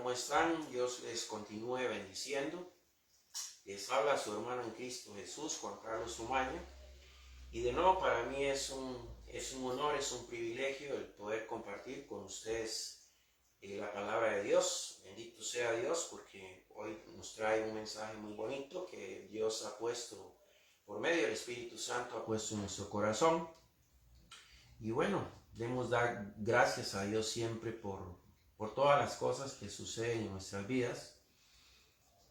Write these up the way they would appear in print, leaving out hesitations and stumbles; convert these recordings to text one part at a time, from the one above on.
¿cómo están? Dios les continúe bendiciendo. Les habla su hermano en Cristo Jesús, Juan Carlos Umaña. Y de nuevo para mí es un honor, es un privilegio el poder compartir con ustedes la palabra de Dios. Bendito sea Dios, porque hoy nos trae un mensaje muy bonito que Dios ha puesto, por medio del Espíritu Santo, ha puesto en nuestro corazón. Y bueno, debemos dar gracias a Dios siempre por todas las cosas que suceden en nuestras vidas.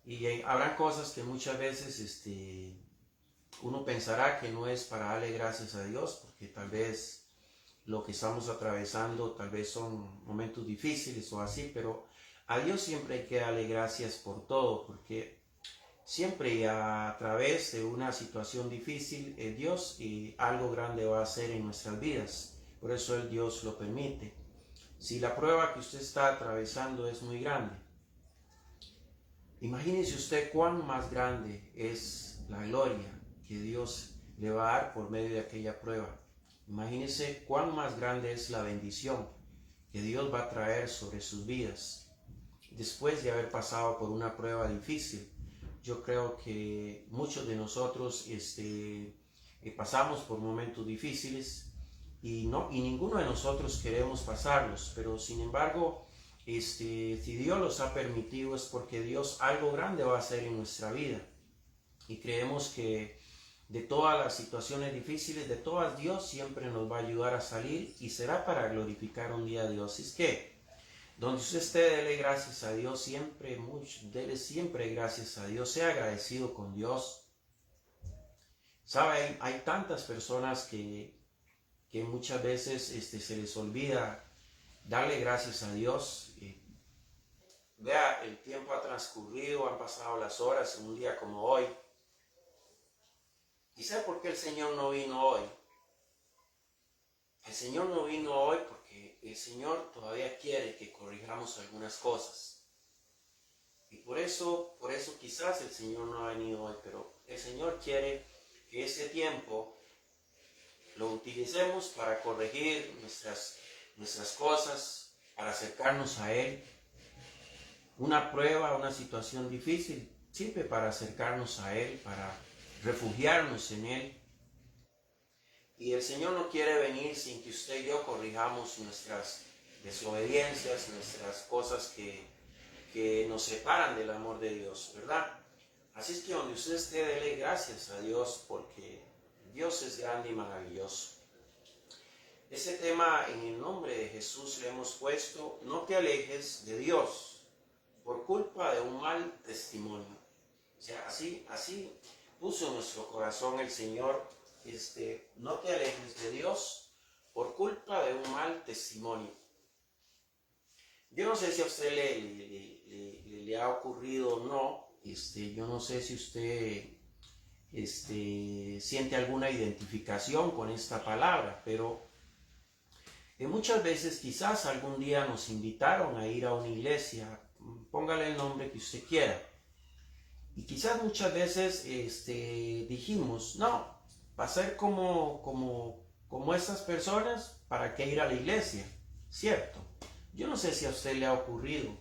Y habrá cosas que muchas veces uno pensará que no es para darle gracias a Dios, porque tal vez lo que estamos atravesando tal vez son momentos difíciles o así, pero a Dios siempre hay que darle gracias por todo, porque siempre a través de una situación difícil, Dios algo grande va a hacer en nuestras vidas. Por eso Dios lo permite. Si la prueba que usted está atravesando es muy grande, imagínese usted cuán más grande es la gloria que Dios le va a dar por medio de aquella prueba. Imagínese cuán más grande es la bendición que Dios va a traer sobre sus vidas. Después de haber pasado por una prueba difícil, yo creo que muchos de nosotros pasamos por momentos difíciles y ninguno de nosotros queremos pasarlos, pero sin embargo, si Dios los ha permitido es porque Dios algo grande va a hacer en nuestra vida. Y creemos que de todas las situaciones difíciles, de todas, Dios siempre nos va a ayudar a salir y será para glorificar un día a Dios. Es que donde usted esté, dele gracias a Dios siempre, dele siempre gracias a Dios, sea agradecido con Dios. ¿Sabe? Hay tantas personas que muchas veces se les olvida darle gracias a Dios. Vea, el tiempo ha transcurrido, han pasado las horas en un día como hoy. ¿Y sabe por qué el Señor no vino hoy? El Señor no vino hoy porque el Señor todavía quiere que corrijamos algunas cosas. Y por eso quizás el Señor no ha venido hoy, pero el Señor quiere que ese tiempo lo utilicemos para corregir nuestras cosas, para acercarnos a Él. Una prueba, una situación difícil, sirve para acercarnos a Él, para refugiarnos en Él. Y el Señor no quiere venir sin que usted y yo corrijamos nuestras desobediencias, nuestras cosas que nos separan del amor de Dios, ¿verdad? Así es que donde usted esté, dele gracias a Dios porque Dios es grande y maravilloso. Ese tema en el nombre de Jesús le hemos puesto: no te alejes de Dios por culpa de un mal testimonio. O sea, así puso en nuestro corazón el Señor, no te alejes de Dios por culpa de un mal testimonio. Yo no sé si a usted le ha ocurrido o no, yo no sé si usted siente alguna identificación con esta palabra, pero muchas veces quizás algún día nos invitaron a ir a una iglesia, póngale el nombre que usted quiera, y quizás muchas veces dijimos, no, va a ser como esas personas, ¿para qué ir a la iglesia? ¿Cierto? Yo no sé si a usted le ha ocurrido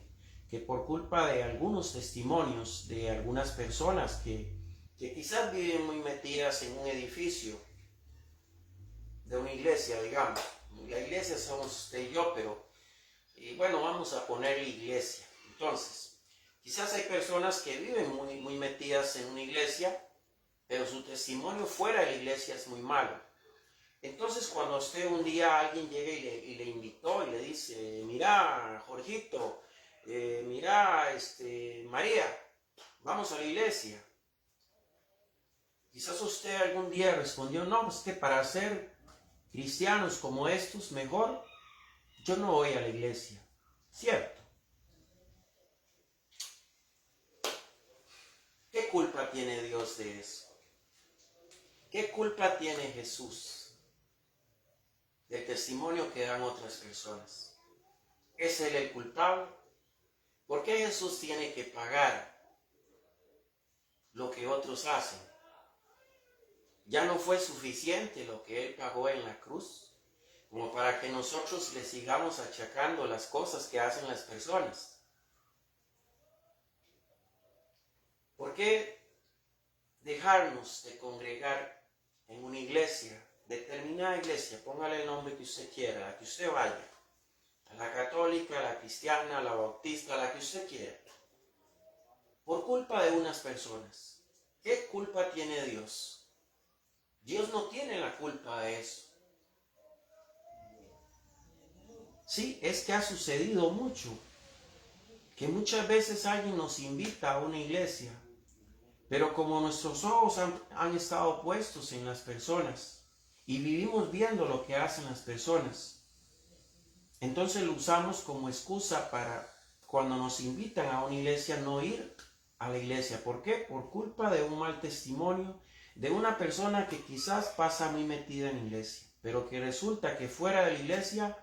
que por culpa de algunos testimonios de algunas personas que quizás viven muy metidas en un edificio de una iglesia, digamos. La iglesia somos usted y yo, pero bueno, vamos a poner iglesia. Entonces, quizás hay personas que viven muy metidas en una iglesia, pero su testimonio fuera de la iglesia es muy malo. Entonces, cuando usted un día alguien llega y le invitó y le dice, mira, Jorgito, mira, María, vamos a la iglesia. Quizás usted algún día respondió, no, es que para ser cristianos como estos, mejor yo no voy a la iglesia. ¿Cierto? ¿Qué culpa tiene Dios de eso? ¿Qué culpa tiene Jesús del testimonio que dan otras personas? ¿Es Él el culpable? ¿Por qué Jesús tiene que pagar lo que otros hacen? ¿Ya no fue suficiente lo que Él pagó en la cruz como para que nosotros le sigamos achacando las cosas que hacen las personas? qué dejarnos de congregar en una iglesia, determinada iglesia, póngale el nombre que usted quiera, la que usted vaya, a la católica, a la cristiana, a la bautista, a la que usted quiera, por culpa de unas personas? ¿Qué culpa tiene Dios? Dios no tiene la culpa de eso. Sí, es que ha sucedido mucho, que muchas veces alguien nos invita a una iglesia, pero como nuestros ojos han estado puestos en las personas y vivimos viendo lo que hacen las personas, entonces lo usamos como excusa para cuando nos invitan a una iglesia no ir a la iglesia. ¿Por qué? Por culpa de un mal testimonio de una persona que quizás pasa muy metida en la iglesia, pero que resulta que fuera de la iglesia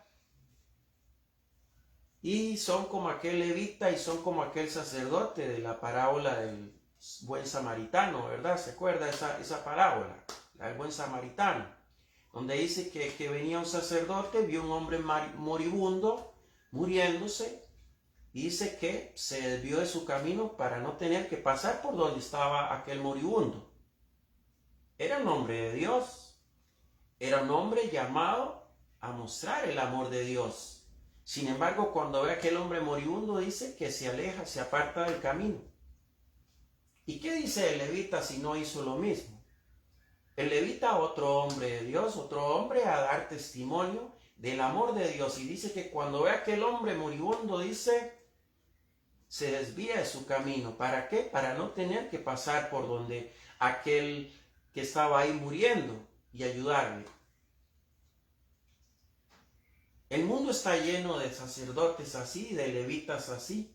y son como aquel levita y son como aquel sacerdote de la parábola del buen samaritano, ¿verdad? ¿Se acuerda esa parábola? La del buen samaritano, donde dice que venía un sacerdote, vio un hombre moribundo, muriéndose, y dice que se desvió de su camino para no tener que pasar por donde estaba aquel moribundo. Era un hombre de Dios, era un hombre llamado a mostrar el amor de Dios. Sin embargo, cuando ve a aquel hombre moribundo, dice que se aleja, se aparta del camino. ¿Y qué dice el levita si no hizo lo mismo? El levita, otro hombre de Dios, otro hombre a dar testimonio del amor de Dios. Y dice que cuando ve a aquel hombre moribundo, dice, se desvía de su camino. ¿Para qué? Para no tener que pasar por donde aquel que estaba ahí muriendo y ayudarle. El mundo está lleno de sacerdotes así, de levitas así.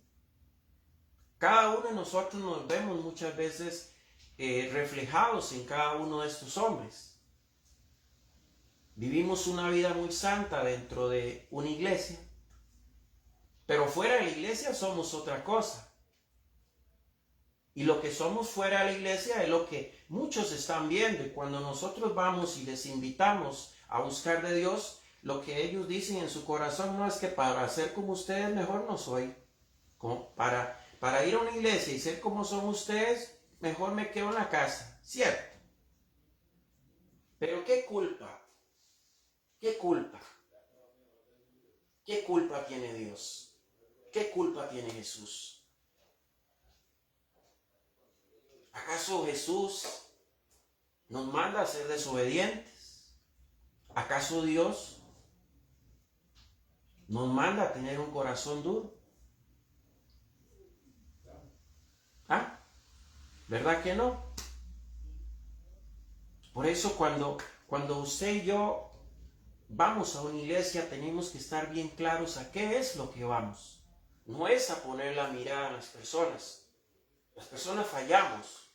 Cada uno de nosotros nos vemos muchas veces reflejados en cada uno de estos hombres. Vivimos una vida muy santa dentro de una iglesia, pero fuera de la iglesia somos otra cosa. Y lo que somos fuera de la iglesia es lo que muchos están viendo. Y cuando nosotros vamos y les invitamos a buscar de Dios, lo que ellos dicen en su corazón no es que para ser como ustedes mejor no soy. Como para ir a una iglesia y ser como son ustedes, mejor me quedo en la casa. Cierto. Pero ¿qué culpa? ¿Qué culpa? ¿Qué culpa tiene Dios? ¿Qué culpa tiene Jesús? ¿Acaso Jesús nos manda a ser desobedientes? ¿Acaso Dios nos manda a tener un corazón duro? ¿Ah? ¿Verdad que no? Por eso cuando usted y yo vamos a una iglesia tenemos que estar bien claros a qué es lo que vamos. No es a poner la mirada en las personas. Las personas fallamos.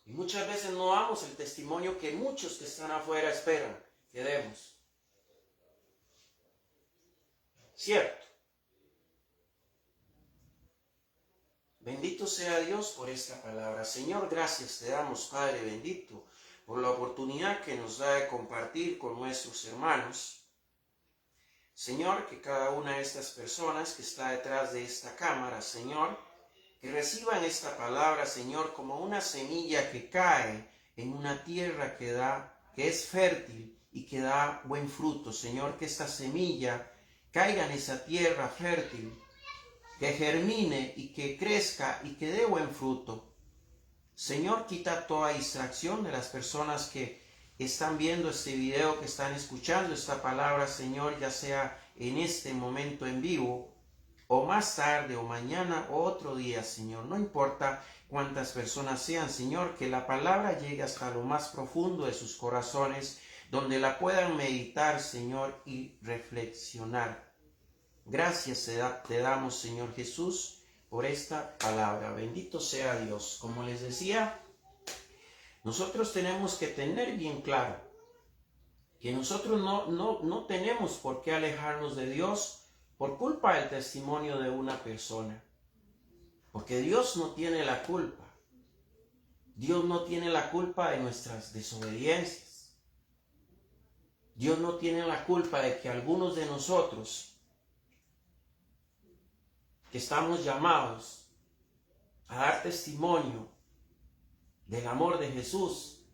Y muchas veces no damos el testimonio que muchos que están afuera esperan que demos. ¿Cierto? Bendito sea Dios por esta palabra. Señor, gracias te damos, Padre bendito, por la oportunidad que nos da de compartir con nuestros hermanos. Señor, que cada una de estas personas que está detrás de esta cámara, Señor, que reciban esta palabra, Señor, como una semilla que cae en una tierra que es fértil y que da buen fruto. Señor, que esta semilla caiga en esa tierra fértil, que germine y que crezca y que dé buen fruto. Señor, quita toda distracción de las personas que están viendo este video, que están escuchando esta palabra, Señor, ya sea en este momento en vivo, o más tarde, o mañana, o otro día, Señor. No importa cuántas personas sean, Señor, que la palabra llegue hasta lo más profundo de sus corazones, donde la puedan meditar, Señor, y reflexionar. Gracias te damos, Señor Jesús, por esta palabra. Bendito sea Dios. Como les decía, nosotros tenemos que tener bien claro que nosotros no tenemos por qué alejarnos de Dios por culpa del testimonio de una persona. Porque Dios no tiene la culpa. Dios no tiene la culpa de nuestras desobediencias. Dios no tiene la culpa de que algunos de nosotros que estamos llamados a dar testimonio del amor de Jesús,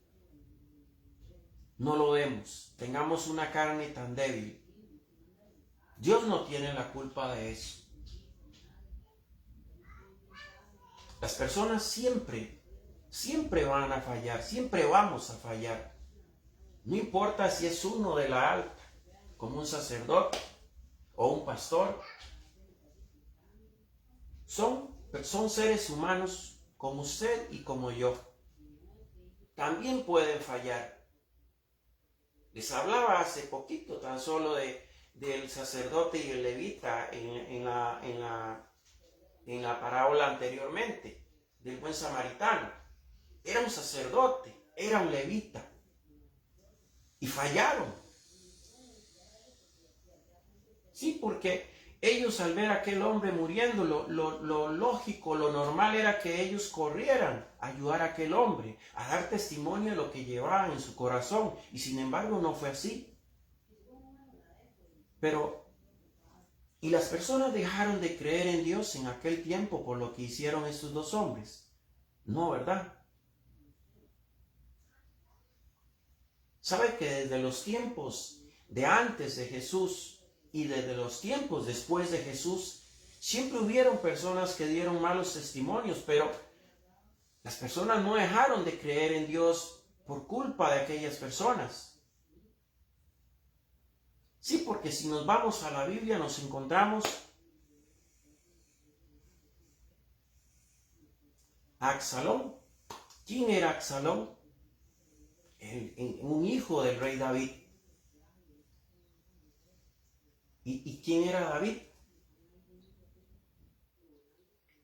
no lo vemos. Tengamos una carne tan débil. Dios no tiene la culpa de eso. Las personas siempre van a fallar, siempre vamos a fallar. No importa si es uno de la alta, como un sacerdote o un pastor. Son seres humanos como usted y como yo. También pueden fallar. Les hablaba hace poquito tan solo del sacerdote y el levita en la parábola anteriormente, del buen samaritano. Era un sacerdote, era un levita, y fallaron. Sí, porque ellos al ver a aquel hombre muriendo, lo lógico, lo normal era que ellos corrieran a ayudar a aquel hombre, a dar testimonio de lo que llevaban en su corazón, y sin embargo no fue así. Y las personas dejaron de creer en Dios en aquel tiempo por lo que hicieron estos dos hombres. No, ¿verdad? ¿Sabe que desde los tiempos de antes de Jesús y desde los tiempos después de Jesús, siempre hubieron personas que dieron malos testimonios, pero las personas no dejaron de creer en Dios por culpa de aquellas personas? Sí, porque si nos vamos a la Biblia nos encontramos a Absalón. ¿Quién era Absalón? Un hijo del rey David. ¿Y quién era David?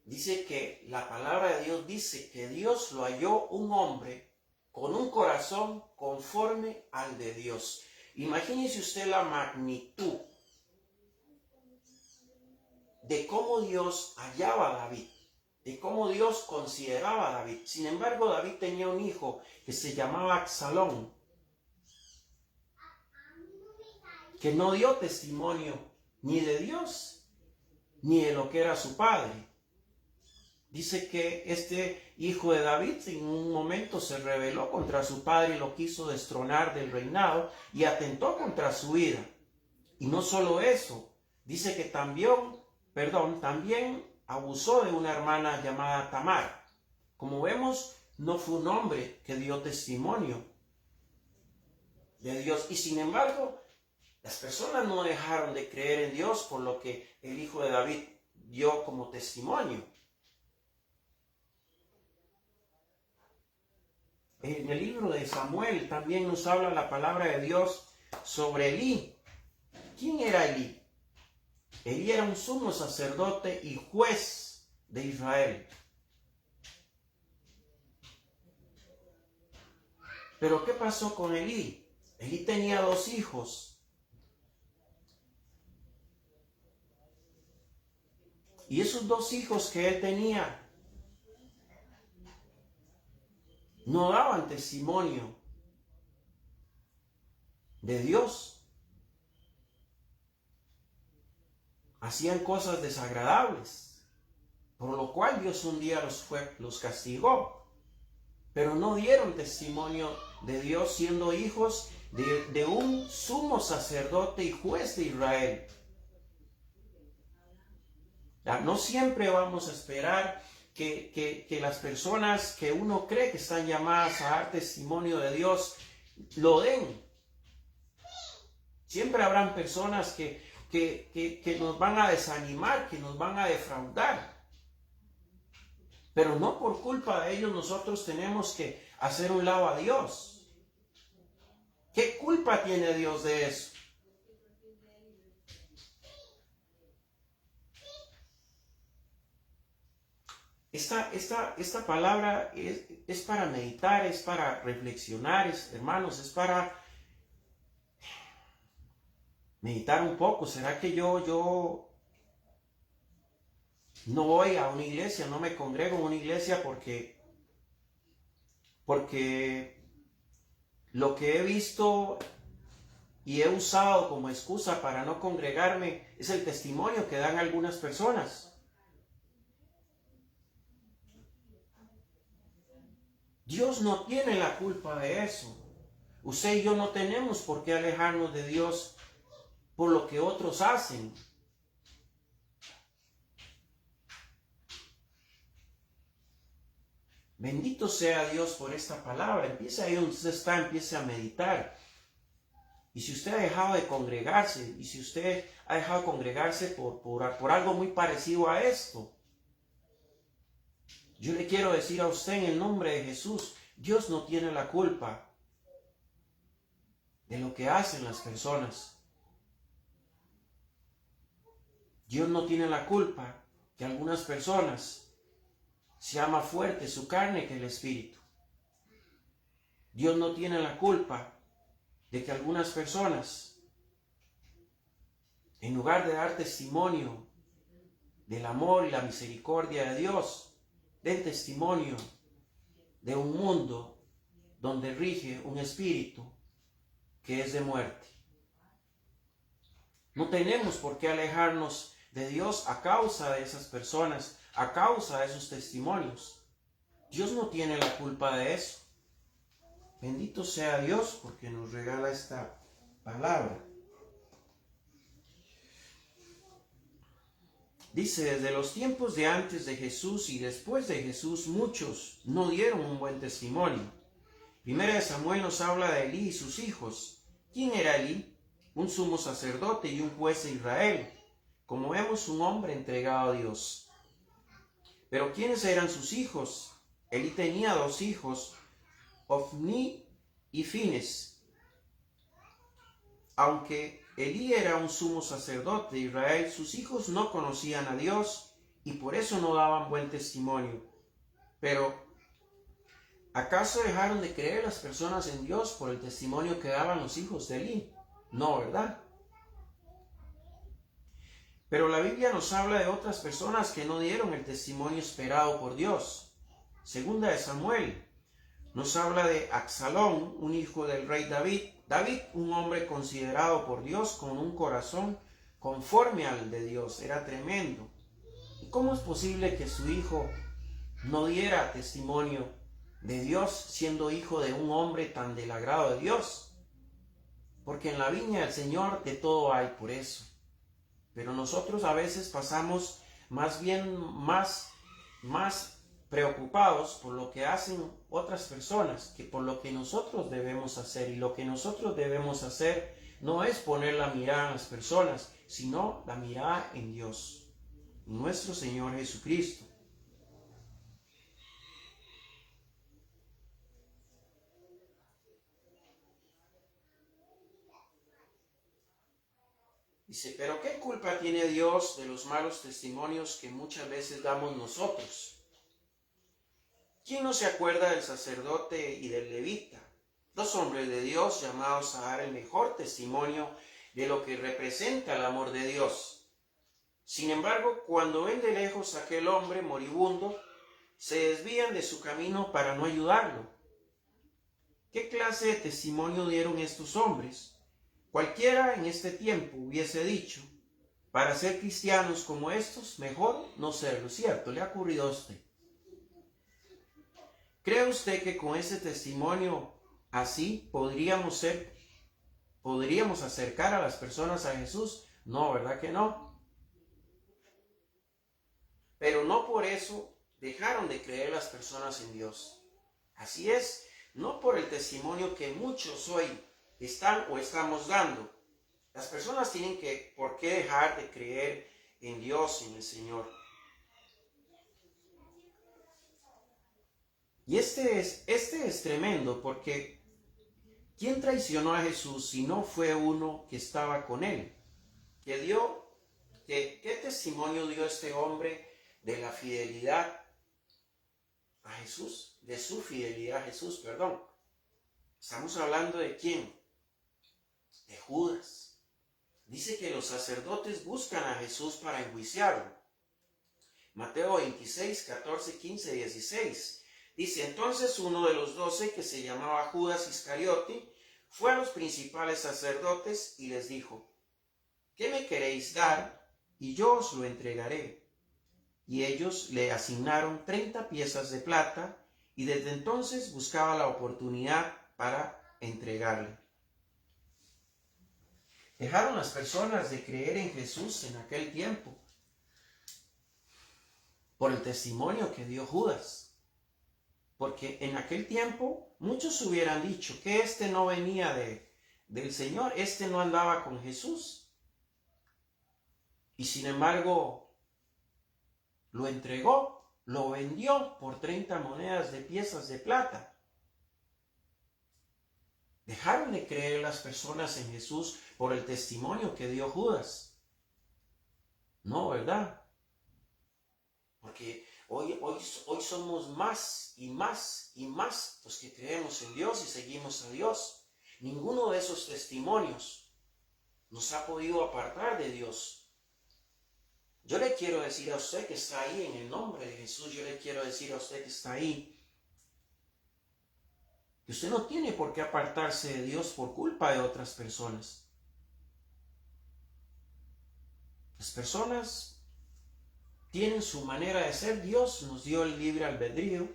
Dice que la palabra de Dios dice que Dios lo halló un hombre con un corazón conforme al de Dios. Imagínese usted la magnitud de cómo Dios hallaba a David, de cómo Dios consideraba a David. Sin embargo, David tenía un hijo que se llamaba Absalón, que no dio testimonio ni de Dios, ni de lo que era su padre. Dice que este hijo de David en un momento se rebeló contra su padre y lo quiso destronar del reinado y atentó contra su vida. Y no solo eso, dice que también abusó de una hermana llamada Tamar. Como vemos, no fue un hombre que dio testimonio de Dios. Y sin embargo, las personas no dejaron de creer en Dios por lo que el hijo de David dio como testimonio. En el libro de Samuel también nos habla la palabra de Dios sobre Elí. ¿Quién era Elí? Elí era un sumo sacerdote y juez de Israel. Pero ¿qué pasó con Elí? Elí tenía 2 hijos. Y esos 2 hijos que él tenía no daban testimonio de Dios. Hacían cosas desagradables, por lo cual Dios un día los castigó. Pero no dieron testimonio de Dios siendo hijos de un sumo sacerdote y juez de Israel. No siempre vamos a esperar que las personas que uno cree que están llamadas a dar testimonio de Dios lo den. Siempre habrán personas que nos van a desanimar, que nos van a defraudar. Pero no por culpa de ellos nosotros tenemos que hacer un lado a Dios. ¿Qué culpa tiene Dios de eso? Esta palabra es para meditar, es para reflexionar, hermanos, es para meditar un poco. ¿Será que yo no voy a una iglesia, no me congrego en una iglesia porque lo que he visto y he usado como excusa para no congregarme es el testimonio que dan algunas personas? Dios no tiene la culpa de eso. Usted y yo no tenemos por qué alejarnos de Dios por lo que otros hacen. Bendito sea Dios por esta palabra. Empiece ahí donde usted está, empiece a meditar. Y si usted ha dejado de congregarse, y si usted ha dejado de congregarse por algo muy parecido a esto, yo le quiero decir a usted en el nombre de Jesús, Dios no tiene la culpa de lo que hacen las personas. Dios no tiene la culpa que algunas personas sea más fuerte su carne que el espíritu. Dios no tiene la culpa de que algunas personas, en lugar de dar testimonio del amor y la misericordia de Dios, den testimonio de un mundo donde rige un espíritu que es de muerte. No tenemos por qué alejarnos de Dios a causa de esas personas, a causa de esos testimonios. Dios no tiene la culpa de eso. Bendito sea Dios porque nos regala esta palabra. Dice, desde los tiempos de antes de Jesús y después de Jesús, muchos no dieron un buen testimonio. Primera de Samuel nos habla de Elí y sus hijos. ¿Quién era Elí? Un sumo sacerdote y un juez de Israel. Como vemos, un hombre entregado a Dios. Pero ¿quiénes eran sus hijos? Elí tenía 2 hijos, Ofni y Fines. Aunque Elí era un sumo sacerdote de Israel, sus hijos no conocían a Dios y por eso no daban buen testimonio. Pero, ¿acaso dejaron de creer las personas en Dios por el testimonio que daban los hijos de Elí? No, ¿verdad? Pero la Biblia nos habla de otras personas que no dieron el testimonio esperado por Dios. Segunda de Samuel nos habla de Absalón, un hijo del rey David. David, un hombre considerado por Dios con un corazón conforme al de Dios, era tremendo. ¿Y cómo es posible que su hijo no diera testimonio de Dios siendo hijo de un hombre tan del agrado de Dios? Porque en la viña del Señor de todo hay por eso. Pero nosotros a veces pasamos más preocupados por lo que hacen otras personas que por lo que nosotros debemos hacer. Y lo que nosotros debemos hacer no es poner la mirada en las personas, sino la mirada en Dios, nuestro Señor Jesucristo. Dice, pero ¿qué culpa tiene Dios de los malos testimonios que muchas veces damos nosotros? ¿Quién no se acuerda del sacerdote y del levita? 2 hombres de Dios llamados a dar el mejor testimonio de lo que representa el amor de Dios. Sin embargo, cuando ven de lejos a aquel hombre moribundo, se desvían de su camino para no ayudarlo. ¿Qué clase de testimonio dieron estos hombres? Cualquiera en este tiempo hubiese dicho, para ser cristianos como estos, mejor no serlo. ¿Cierto? ¿Le ha ocurrido a usted? ¿Cree usted que con ese testimonio así podríamos acercar a las personas a Jesús? No, ¿verdad que no? Pero no por eso dejaron de creer las personas en Dios. Así es, no por el testimonio que muchos hoy están o estamos dando. Las personas tienen por qué dejar de creer en Dios, en el Señor. Y este es tremendo porque ¿quién traicionó a Jesús si no fue uno que estaba con él? ¿Qué testimonio dio este hombre de la fidelidad a Jesús? De su fidelidad a Jesús, perdón. Estamos hablando de ¿quién? De Judas. Dice que los sacerdotes buscan a Jesús para enjuiciarlo. Mateo 26, 14, 15, 16. Dice, entonces uno de los 12, que se llamaba Judas Iscariote, fue a los principales sacerdotes y les dijo, ¿qué me queréis dar? Y yo os lo entregaré. Y ellos le asignaron 30 piezas de plata y desde entonces buscaba la oportunidad para entregarle. Dejaron las personas de creer en Jesús en aquel tiempo por el testimonio que dio Judas. Porque en aquel tiempo muchos hubieran dicho que este no venía del Señor, este no andaba con Jesús. Y sin embargo, lo entregó, lo vendió por 30 monedas de piezas de plata. Dejaron de creer las personas en Jesús por el testimonio que dio Judas. No, ¿verdad? Porque hoy somos más y más y más los que creemos en Dios y seguimos a Dios. Ninguno de esos testimonios nos ha podido apartar de Dios. Yo le quiero decir a usted que está ahí en el nombre de Jesús, yo le quiero decir a usted que está ahí, que usted no tiene por qué apartarse de Dios por culpa de otras personas. Las personas tienen su manera de ser. Dios nos dio el libre albedrío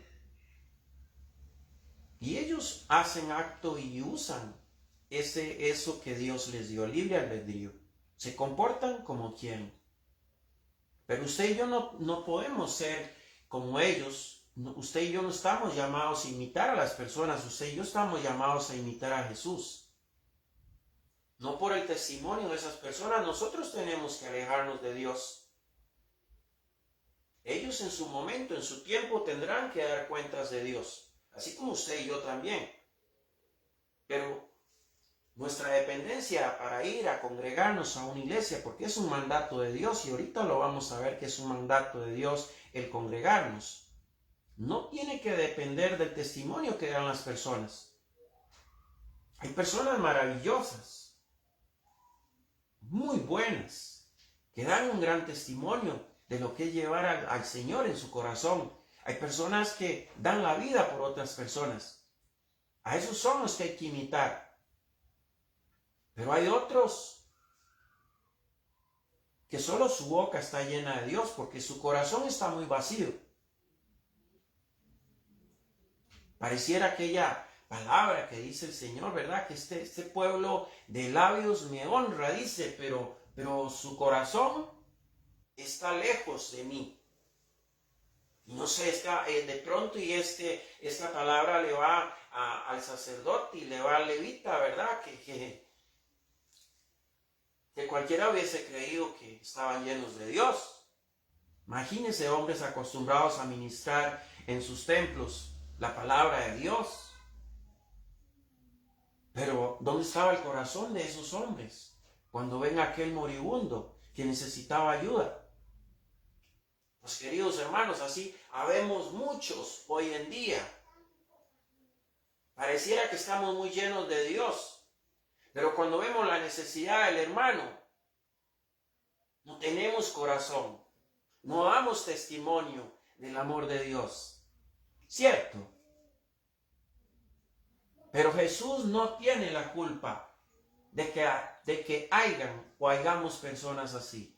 y ellos hacen acto y usan eso que Dios les dio, el libre albedrío. Se comportan como quieren. Pero usted y yo no podemos ser como ellos. Usted y yo no estamos llamados a imitar a las personas. Usted y yo estamos llamados a imitar a Jesús. No por el testimonio de esas personas. Nosotros tenemos que alejarnos de Dios. Ellos en su momento, en su tiempo, tendrán que dar cuentas de Dios. Así como usted y yo también. Pero nuestra dependencia para ir a congregarnos a una iglesia, porque es un mandato de Dios, y ahorita lo vamos a ver que es un mandato de Dios el congregarnos, no tiene que depender del testimonio que dan las personas. Hay personas maravillosas, muy buenas, que dan un gran testimonio de lo que es llevar al Señor en su corazón. Hay personas que dan la vida por otras personas. A esos son los que hay que imitar. Pero hay otros que solo su boca está llena de Dios porque su corazón está muy vacío. Pareciera aquella palabra que dice el Señor, ¿verdad? Que este pueblo de labios me honra, dice, pero su corazón está lejos de mí. Y no sé, de pronto y esta palabra le va al sacerdote y le va al levita, ¿verdad? Que cualquiera hubiese creído que estaban llenos de Dios. Imagínense hombres acostumbrados a ministrar en sus templos la palabra de Dios. Pero ¿dónde estaba el corazón de esos hombres cuando ven a aquel moribundo que necesitaba ayuda? Pues queridos hermanos, así habemos muchos hoy en día. Pareciera que estamos muy llenos de Dios. Pero cuando vemos la necesidad del hermano, no tenemos corazón, no damos testimonio del amor de Dios. ¿Cierto? Pero Jesús no tiene la culpa de que hayamos personas así.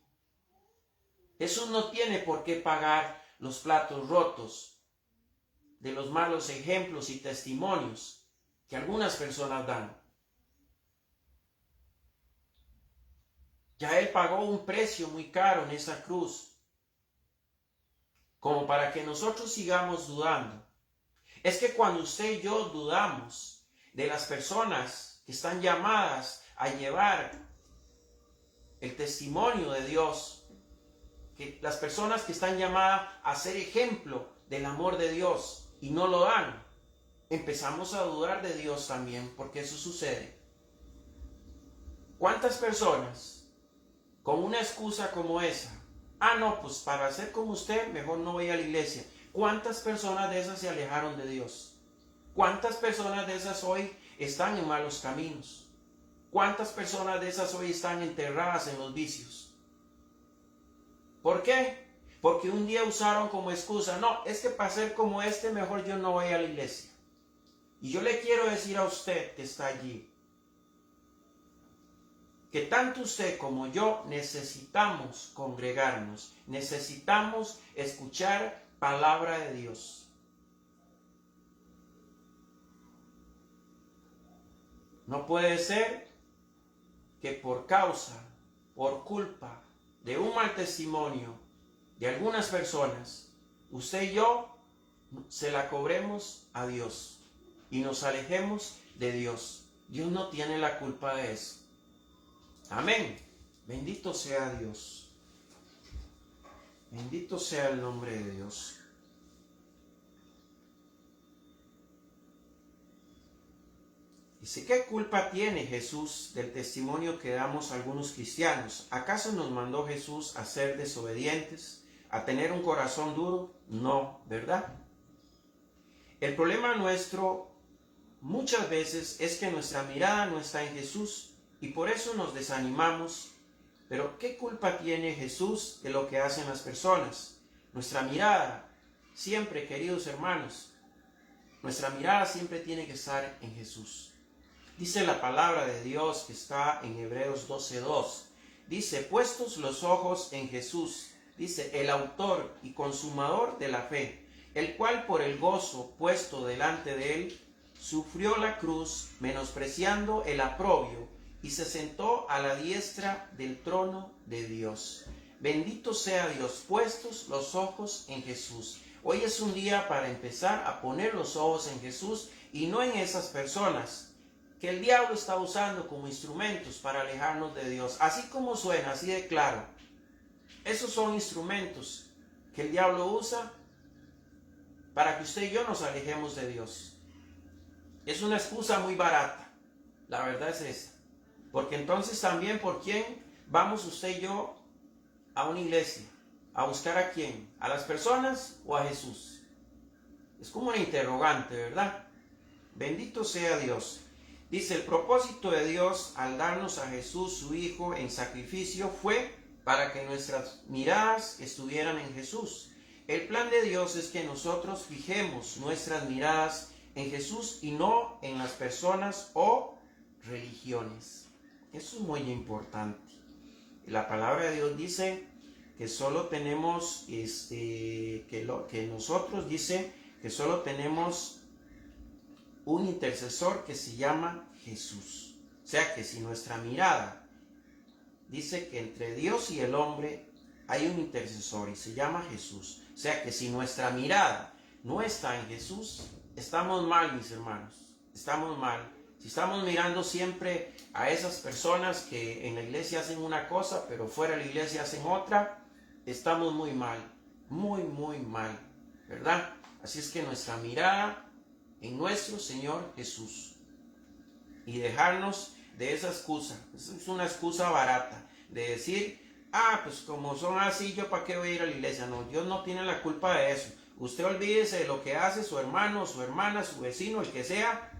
Jesús no tiene por qué pagar los platos rotos de los malos ejemplos y testimonios que algunas personas dan. Ya Él pagó un precio muy caro en esa cruz, como para que nosotros sigamos dudando. Es que cuando usted y yo dudamos de las personas que están llamadas a llevar el testimonio de Dios, que las personas que están llamadas a ser ejemplo del amor de Dios y no lo dan, empezamos a dudar de Dios también, porque eso sucede. ¿Cuántas personas con una excusa como esa? No, pues para ser como usted, mejor no voy a la iglesia. ¿Cuántas personas de esas se alejaron de Dios? ¿Cuántas personas de esas hoy están en malos caminos? ¿Cuántas personas de esas hoy están enterradas en los vicios? ¿Por qué? Porque un día usaron como excusa, no, es que para ser como este, mejor yo no voy a la iglesia. Y yo le quiero decir a usted que está allí, que tanto usted como yo necesitamos congregarnos, necesitamos escuchar palabra de Dios. No puede ser que por culpa de un mal testimonio de algunas personas, usted y yo se la cobremos a Dios y nos alejemos de Dios. Dios no tiene la culpa de eso. Amén. Bendito sea Dios. Bendito sea el nombre de Dios. Dice, ¿qué culpa tiene Jesús del testimonio que damos algunos cristianos? ¿Acaso nos mandó Jesús a ser desobedientes, a tener un corazón duro? No, ¿verdad? El problema nuestro muchas veces es que nuestra mirada no está en Jesús y por eso nos desanimamos. Pero ¿qué culpa tiene Jesús de lo que hacen las personas? Nuestra mirada, siempre, queridos hermanos, nuestra mirada siempre tiene que estar en Jesús. Dice la palabra de Dios que está en Hebreos 12:2. Dice, puestos los ojos en Jesús, dice, el autor y consumador de la fe, el cual por el gozo puesto delante de él, sufrió la cruz, menospreciando el oprobio, y se sentó a la diestra del trono de Dios. Bendito sea Dios, puestos los ojos en Jesús. Hoy es un día para empezar a poner los ojos en Jesús y no en esas personas que el diablo está usando como instrumentos para alejarnos de Dios. Así como suena, así de claro. Esos son instrumentos que el diablo usa para que usted y yo nos alejemos de Dios. Es una excusa muy barata. La verdad es esa. Porque entonces también, ¿por quién vamos usted y yo a una iglesia? ¿A buscar a quién? ¿A las personas o a Jesús? Es como una interrogante, ¿verdad? Bendito sea Dios. Dice, el propósito de Dios al darnos a Jesús, su Hijo, en sacrificio fue para que nuestras miradas estuvieran en Jesús. El plan de Dios es que nosotros fijemos nuestras miradas en Jesús y no en las personas o religiones. Eso es muy importante. La palabra de Dios dice que solo tenemos, nosotros dice que solo tenemos un intercesor que se llama Jesús. O sea que si nuestra mirada dice que entre Dios y el hombre hay un intercesor y se llama Jesús. O sea que si nuestra mirada no está en Jesús, estamos mal, mis hermanos. Estamos mal. Si estamos mirando siempre a esas personas que en la iglesia hacen una cosa, pero fuera de la iglesia hacen otra, estamos muy mal. Muy, muy mal. ¿Verdad? Así es que nuestra mirada en nuestro Señor Jesús y dejarnos de esa excusa. Es una excusa barata de decir, pues como son así, yo para qué voy a ir a la iglesia. No, Dios no tiene la culpa de eso. Usted olvídese de lo que hace su hermano, su hermana, su vecino, el que sea,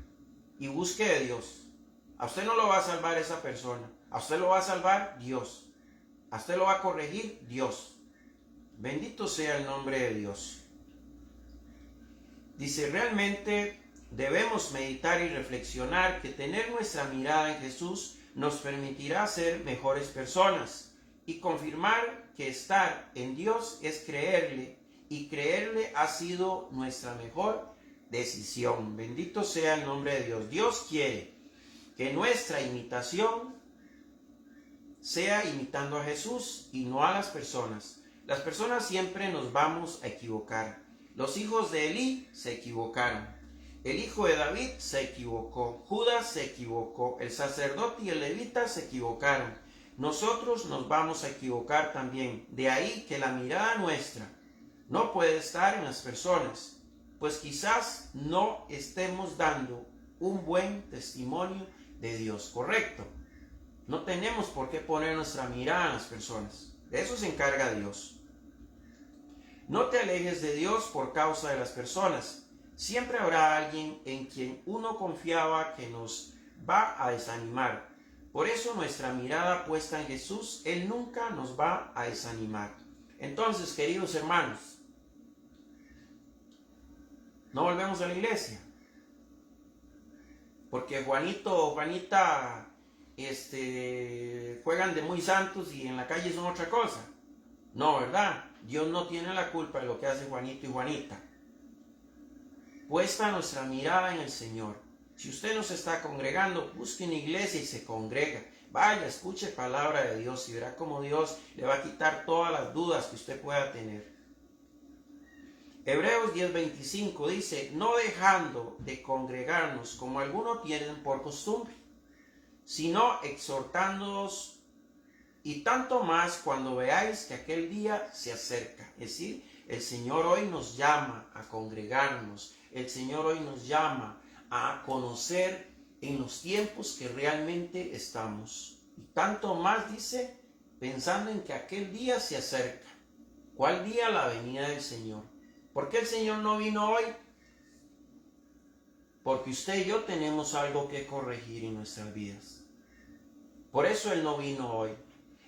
y busque de Dios. A usted no lo va a salvar esa persona, a usted lo va a salvar Dios, a usted lo va a corregir Dios. Bendito sea el nombre de Dios. Dice, realmente debemos meditar y reflexionar que tener nuestra mirada en Jesús nos permitirá ser mejores personas y confirmar que estar en Dios es creerle y creerle ha sido nuestra mejor decisión. Bendito sea el nombre de Dios. Dios quiere que nuestra imitación sea imitando a Jesús y no a las personas. Las personas siempre nos vamos a equivocar. Los hijos de Elí se equivocaron. El hijo de David se equivocó. Judas se equivocó. El sacerdote y el levita se equivocaron. Nosotros nos vamos a equivocar también. De ahí que la mirada nuestra no puede estar en las personas, pues quizás no estemos dando un buen testimonio de Dios. Correcto. No tenemos por qué poner nuestra mirada en las personas. De eso se encarga Dios. No te alejes de Dios por causa de las personas. Siempre habrá alguien en quien uno confiaba que nos va a desanimar. Por eso nuestra mirada puesta en Jesús, Él nunca nos va a desanimar. Entonces, queridos hermanos, no volvemos a la iglesia. Porque Juanito o Juanita juegan de muy santos y en la calle son otra cosa. No, ¿verdad? Dios no tiene la culpa de lo que hace Juanito y Juanita. Puesta nuestra mirada en el Señor. Si usted no se está congregando, busque una iglesia y se congrega. Vaya, escuche palabra de Dios y verá cómo Dios le va a quitar todas las dudas que usted pueda tener. Hebreos 10:25 dice, no dejando de congregarnos como algunos tienen por costumbre, sino exhortándoos, y tanto más cuando veáis que aquel día se acerca. Es decir, el Señor hoy nos llama a congregarnos, el Señor hoy nos llama a conocer en los tiempos que realmente estamos. Y tanto más dice, pensando en que aquel día se acerca. ¿Cuál día? La venida del Señor. ¿Por qué el Señor no vino hoy? Porque usted y yo tenemos algo que corregir en nuestras vidas. Por eso Él no vino hoy.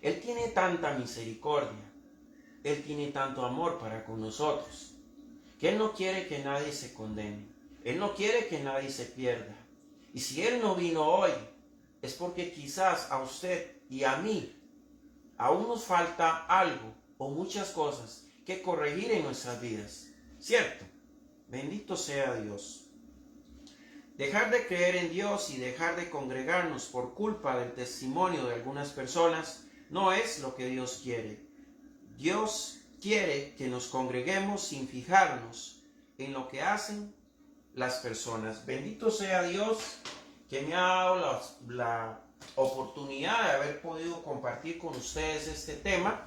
Él tiene tanta misericordia, Él tiene tanto amor para con nosotros, que Él no quiere que nadie se condene, Él no quiere que nadie se pierda. Y si Él no vino hoy, es porque quizás a usted y a mí aún nos falta algo o muchas cosas que corregir en nuestras vidas, ¿cierto? Bendito sea Dios. Dejar de creer en Dios y dejar de congregarnos por culpa del testimonio de algunas personas no es lo que Dios quiere. Dios quiere que nos congreguemos sin fijarnos en lo que hacen las personas. Bendito sea Dios que me ha dado la oportunidad de haber podido compartir con ustedes este tema.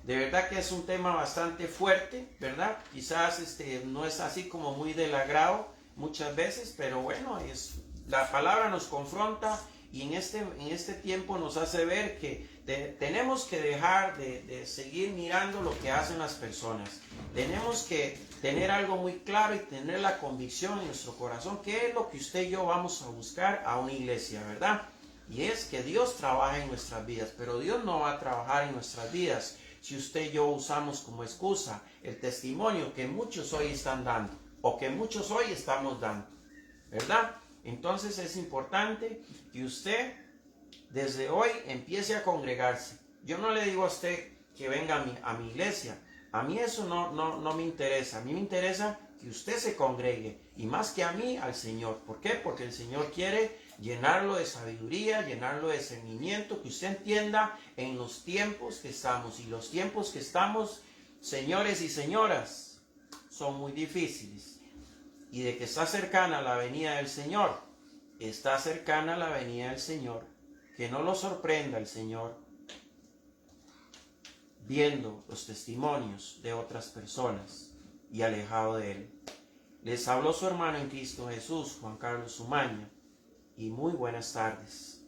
De verdad que es un tema bastante fuerte, ¿verdad? Quizás no es así como muy del agrado muchas veces, pero bueno, la palabra nos confronta y en este tiempo nos hace ver que tenemos que dejar de seguir mirando lo que hacen las personas. Tenemos que tener algo muy claro y tener la convicción en nuestro corazón que es lo que usted y yo vamos a buscar a una iglesia, ¿verdad? Y es que Dios trabaja en nuestras vidas, pero Dios no va a trabajar en nuestras vidas si usted y yo usamos como excusa el testimonio que muchos hoy están dando o que muchos hoy estamos dando, ¿verdad? Entonces es importante que usted desde hoy empiece a congregarse. Yo no le digo a usted que venga a mi iglesia. A mí eso no me interesa. A mí me interesa que usted se congregue. Y más que a mí, al Señor. ¿Por qué? Porque el Señor quiere llenarlo de sabiduría, llenarlo de discernimiento, que usted entienda en los tiempos que estamos. Y los tiempos que estamos, señores y señoras, son muy difíciles. Y de que está cercana la venida del Señor, está cercana la venida del Señor. Que no lo sorprenda el Señor viendo los testimonios de otras personas y alejado de Él. Les habló su hermano en Cristo Jesús, Juan Carlos Umaña, y muy buenas tardes.